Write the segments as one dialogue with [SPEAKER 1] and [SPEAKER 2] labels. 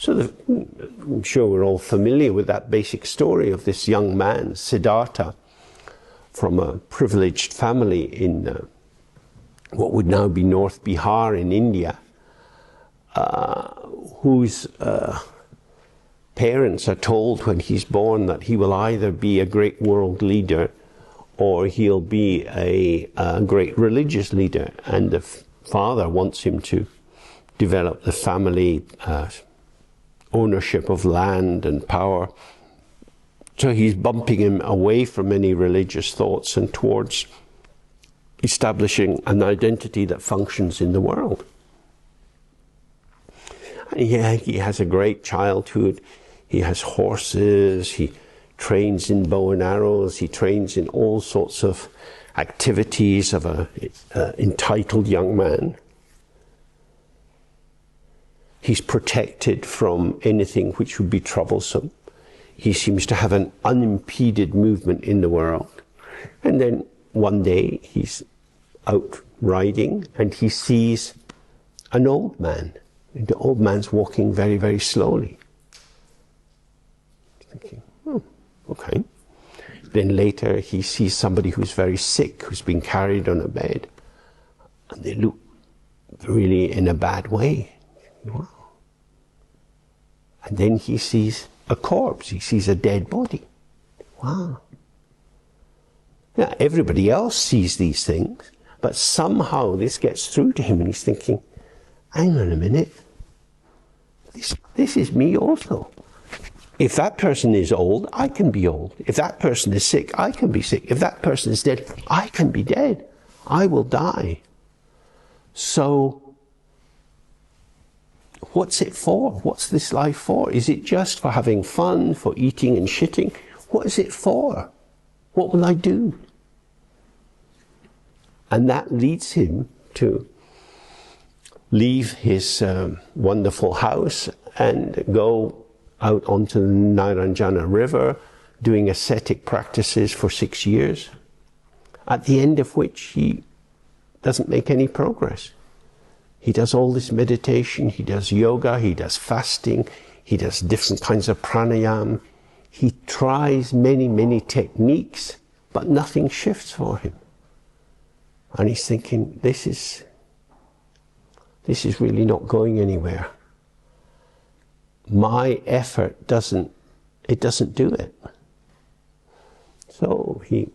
[SPEAKER 1] I'm sure we're all familiar with that basic story of this young man, Siddharta, from a privileged family in what would now be North Bihar in India, whose parents are told when he's born that he will either be a great world leader or he'll be a great religious leader. And the father wants him to develop the family ownership of land and power. So he's bumping him away from any religious thoughts and towards establishing an identity that functions in the world. Yeah, he has a great childhood. He has horses. He trains in bow and arrows. He trains in all sorts of activities of an entitled young man. He's protected from anything which would be troublesome. He seems to have an unimpeded movement in the world. And then one day he's out riding and he sees an old man. And the old man's walking very, very slowly. Thinking, okay. Then later he sees somebody who's very sick, who's been carried on a bed. And they look really in a bad way. Wow. And then he sees a corpse. He sees a dead body. Wow. Now, everybody else sees these things, but somehow this gets through to him and he's thinking, hang on a minute. This is me also. If that person is old, I can be old. If that person is sick, I can be sick. If that person is dead, I can be dead. I will die. So, what's it for? What's this life for? Is it just for having fun, for eating and shitting? What is it for? What will I do? And that leads him to leave his wonderful house and go out onto the Naranjana River, doing ascetic practices for 6 years, at the end of which he doesn't make any progress. He does all this meditation, he does yoga, he does fasting, he does different kinds of pranayama. He tries many, many techniques, but nothing shifts for him. And he's thinking, this is really not going anywhere. My effort doesn't do it. So he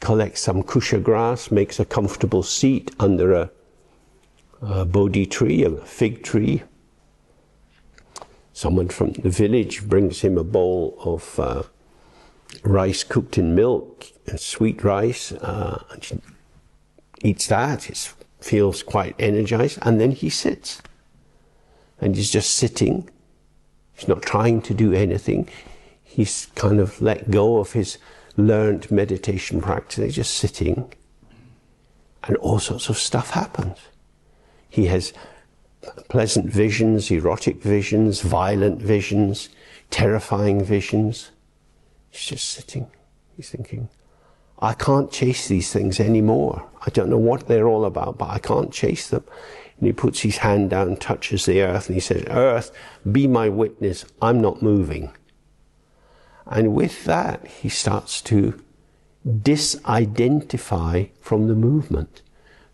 [SPEAKER 1] collects some kusha grass, makes a comfortable seat under a bodhi tree, a fig tree. Someone from the village brings him a bowl of rice cooked in milk, and sweet rice, and he eats that. He feels quite energized, and then he sits. And he's just sitting. He's not trying to do anything. He's kind of let go of his learned meditation practice. He's just sitting, and all sorts of stuff happens. He has pleasant visions, erotic visions, violent visions, terrifying visions. He's just sitting. He's thinking, I can't chase these things anymore. I don't know what they're all about, but I can't chase them. And he puts his hand down, touches the earth, and he says, Earth, be my witness, I'm not moving. And with that, he starts to disidentify from the movement.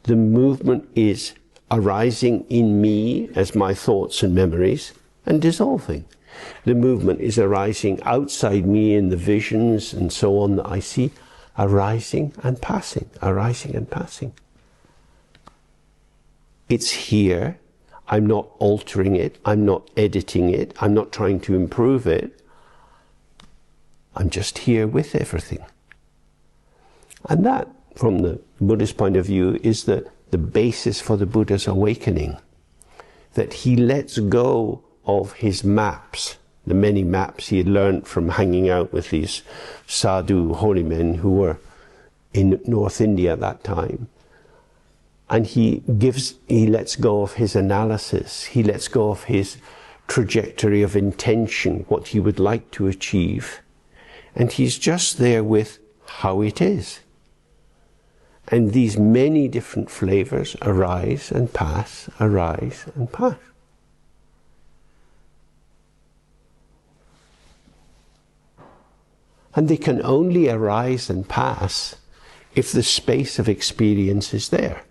[SPEAKER 1] The movement is arising in me as my thoughts and memories and dissolving. The movement is arising outside me in the visions and so on that I see, arising and passing, arising and passing. It's here. I'm not altering it. I'm not editing it. I'm not trying to improve it. I'm just here with everything. And that, from the Buddhist point of view, is the basis for the Buddha's awakening. That he lets go of his maps, the many maps he had learned from hanging out with these sadhu holy men who were in North India at that time. And he lets go of his analysis. He lets go of his trajectory of intention, what he would like to achieve. And he's just there with how it is. And these many different flavors arise and pass, arise and pass. And they can only arise and pass if the space of experience is there.